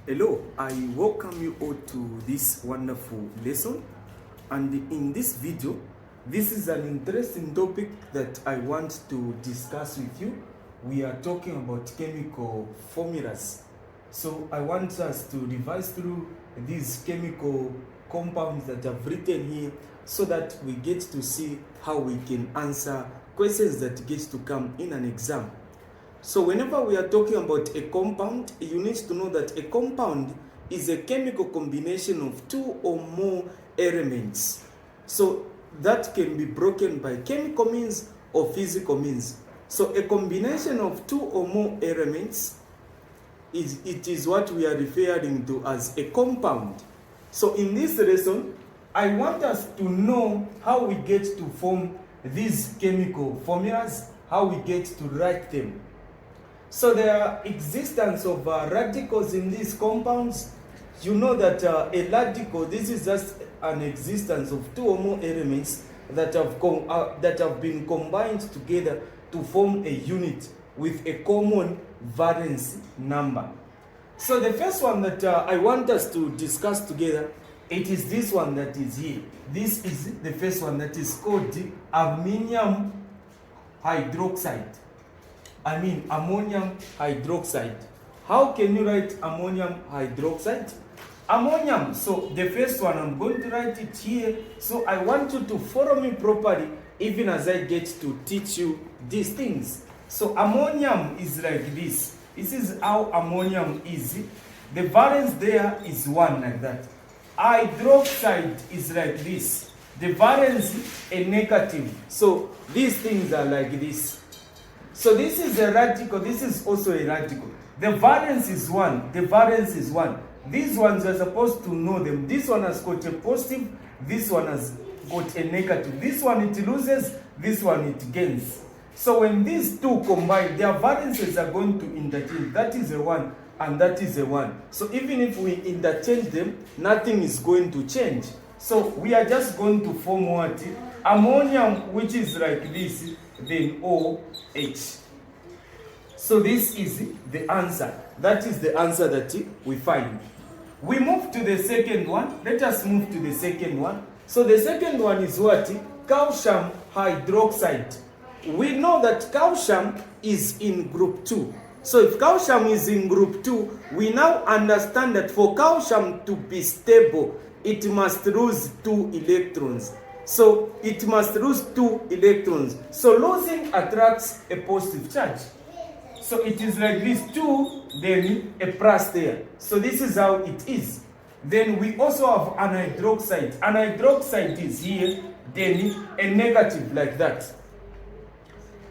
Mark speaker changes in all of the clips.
Speaker 1: Hello, I welcome you all to this wonderful lesson, and in this video, this is an interesting topic that I want to discuss with you. We are talking about chemical formulas. So I want us to revise through these chemical compounds that I've written here so that we get to see how we can answer questions that get to come in an exam. So whenever we are talking about a compound, you need to know that a compound is a chemical combination of two or more elements. So that can be broken by chemical means or physical means. So a combination of two or more elements is what we are referring to as a compound. So in this lesson, I want us to know how we get to form these chemical formulas, how we get to write them. So the existence of radicals in these compounds, you know that a radical, this is just an existence of two or more elements that have been combined together to form a unit with a common valence number. So the first one that I want us to discuss together, it is this one that is here. This is the first one that is called ammonium hydroxide. Ammonium hydroxide. How can you write ammonium hydroxide? Ammonium, so the first one, I'm going to write it here. So I want you to follow me properly even as I get to teach you these things. So ammonium is like this. This is how ammonium is. The valence there is 1 like that. Hydroxide is like this. The valence a negative. So these things are like this. So this is a radical, this is also a radical. The valence is 1, the valence is 1. These ones are supposed to know them. This one has got a positive, this one has got a negative. This one it loses, this one it gains. So when these two combine, their valences are going to interchange. That is a 1 and that is a 1. So even if we interchange them, nothing is going to change. So we are just going to form what? Ammonium, which is like this, then OH. So this is the answer. That is the answer that we find. We move to the second one. Let us move to the second one. So the second one is what? Calcium hydroxide. We know that calcium is in group 2. So if calcium is in group 2, we now understand that for calcium to be stable, it must lose 2 electrons. So it must lose 2 electrons. So losing attracts a positive charge. So it is like this 2, then a plus there. So this is how it is. Then we also have an hydroxide. An hydroxide is here, then a negative like that.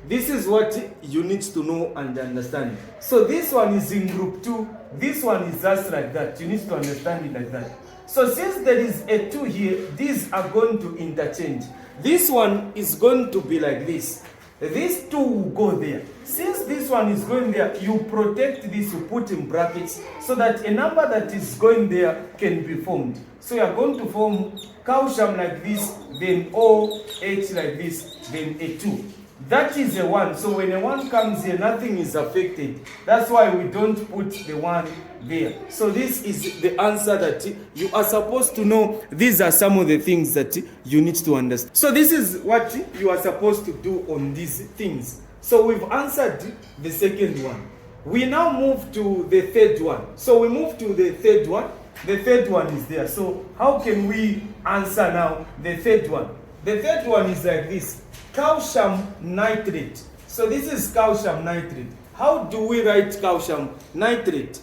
Speaker 1: This is what you need to know and understand. So this one is in group 2. This one is just like that. You need to understand it like that. So since there is a 2 here, these are going to interchange. This one is going to be like this. These 2 will go there. Since this one is going there, you protect this, you put in brackets, so that a number that is going there can be formed. So you are going to form calcium like this, then OH like this, then a 2. That is a 1. So when a 1 comes here, nothing is affected. That's why we don't put the 1 there. So this is the answer that you are supposed to know. These are some of the things that you need to understand. So this is what you are supposed to do on these things. So we've answered the second one. We now move to the third one. So we move to the third one. The third one is there. So how can we answer now the third one? The third one is like this. Calcium nitrate. So this is calcium nitrate. How do we write calcium nitrate?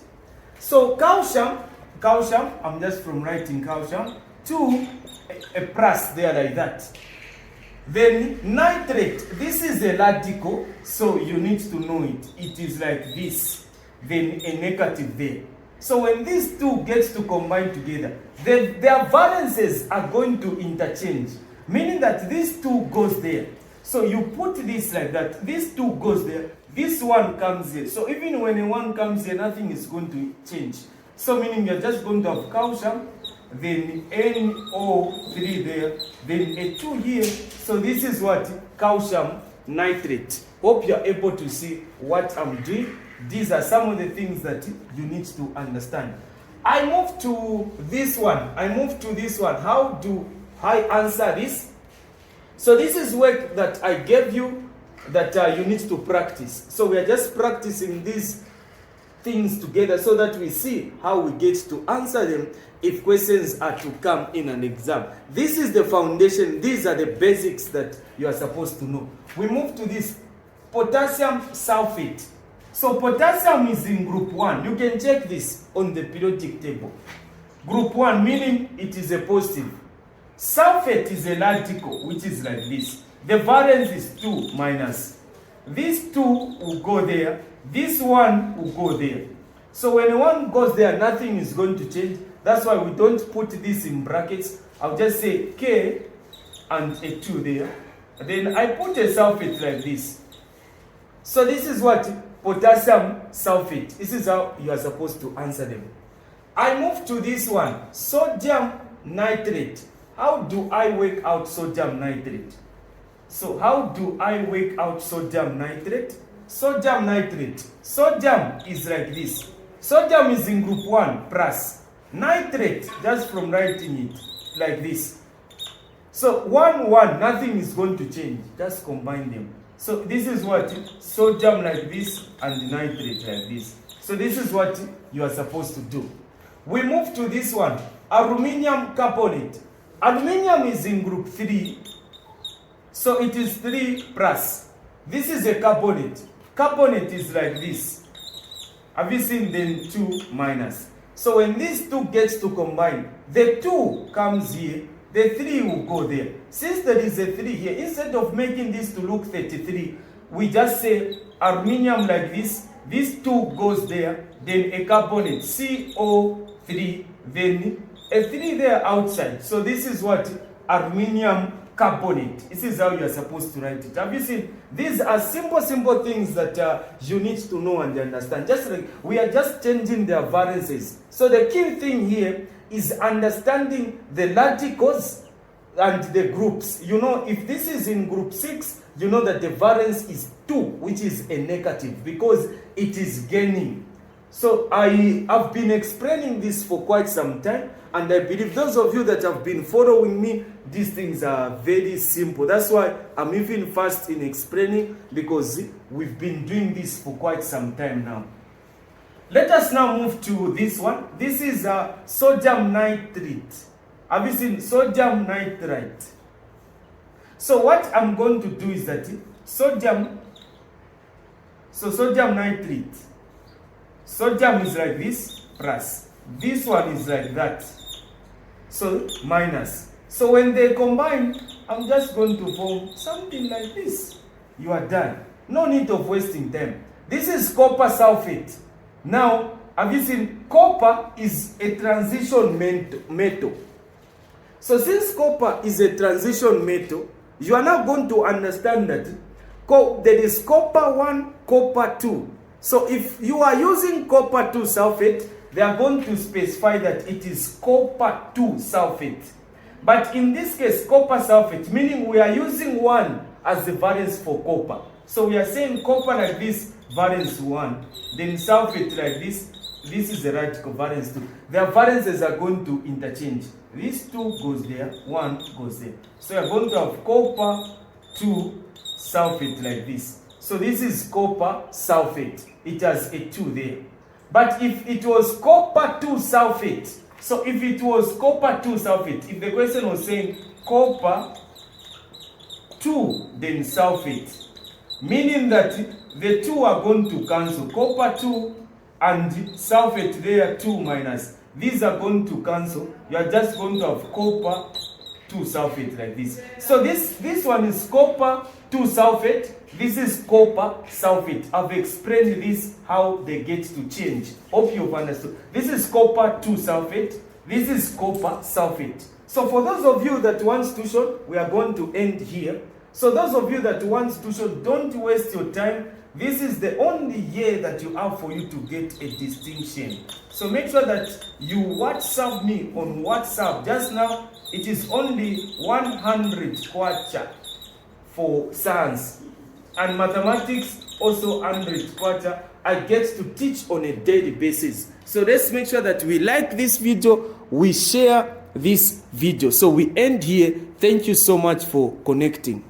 Speaker 1: So calcium, I'm just from writing calcium, 2, a plus there like that. Then nitrate, this is a radical, so you need to know it. It is like this, then a negative there. So when these two get to combine together, their valences are going to interchange, meaning that this 2 goes there. So you put this like that. This 2 goes there. This 1 comes here. So even when a 1 comes here, nothing is going to change. So meaning you're just going to have calcium, then NO3 there, then a 2 here. So this is what? Calcium nitrate. Hope you're able to see what I'm doing. These are some of the things that you need to understand. I move to this one. How do I answer this? So this is work that I gave you that you need to practice. So we are just practicing these things together so that we see how we get to answer them if questions are to come in an exam. This is the foundation. These are the basics that you are supposed to know. We move to this potassium sulfate. So potassium is in group 1. You can check this on the periodic table. Group 1 meaning it is a positive. Sulfate is a radical, which is like this. The valence is 2 minus. This 2 will go there. This 1 will go there. So when 1 goes there, nothing is going to change. That's why we don't put this in brackets. I'll just say K and a 2 there. Then I put a sulfate like this. So this is what? Potassium sulfate. This is how you are supposed to answer them. I move to this one. Sodium nitrate. How do I work out sodium nitrate? So how do I work out sodium nitrate? Sodium nitrate. Sodium is like this. Sodium is in group 1 plus. Nitrate, just from writing it like this. So 1, 1, nothing is going to change. Just combine them. So this is what? Sodium like this and nitrate like this. So this is what you are supposed to do. We move to this one. Aluminium carbonate. Aluminium is in group 3. So it is 3 plus. This is a carbonate. Carbonate is like this. Have you seen? Then 2 minus. So when these two gets to combine, the 2 comes here, the 3 will go there. Since there is a 3 here, instead of making this to look 33, we just say aluminium like this. This 2 goes there, then a carbonate, CO3, then a 3 there outside. So this is what? Aluminium carbonate. This is how you are supposed to write it. Have you seen? These are simple things that you need to know and understand. Just like we are just changing their valences. So the key thing here is understanding the radicals and the groups. You know, if this is in group 6, you know that the valence is 2, which is a negative because it is gaining. So I have been explaining this for quite some time, and I believe those of you that have been following me, these things are very simple. That's why I'm even fast in explaining, because we've been doing this for quite some time now. Let us now move to this one. This is sodium nitrate. Have you seen sodium nitrite? So what I'm going to do is that sodium nitrate. Sodium is like this plus. This one is like that. So minus. So when they combine, I'm just going to form something like this. You are done. No need of wasting time. This is copper sulfate. Now, have you seen? Copper is a transition metal. So since copper is a transition metal, you are now going to understand that there is copper 1, copper 2. So if you are using copper 2 sulfate, they are going to specify that it is copper 2 sulfate. But in this case, copper sulfate, meaning we are using 1 as the valence for copper. So we are saying copper like this, valence 1. Then sulfate like this. This is the radical valence 2. Their valences are going to interchange. This 2 goes there, 1 goes there. So we are going to have copper 2 sulfate like this. So this is copper sulfate. It has a 2 there. But if it was copper 2 sulfate, so if it was copper 2 sulfate, if the question was saying copper 2 then sulfate, meaning that the 2 are going to cancel. Copper 2 and sulfate there, 2 minus. These are going to cancel. You are just going to have copper 2 sulfate like this. So this one is copper 2 sulfate. This is copper sulfate. I've explained this, how they get to change. Hope you've understood. This is copper 2 sulfate. This is copper sulfate. So for those of you that want tuition, we are going to end here. So those of you that want tuition, don't waste your time. This is the only year that you have for you to get a distinction. So make sure that you WhatsApp me on WhatsApp. Just now, it is only 100 kwacha for science. And mathematics, also 100 kwacha. I get to teach on a daily basis. So let's make sure that we like this video, we share this video. So we end here. Thank you so much for connecting.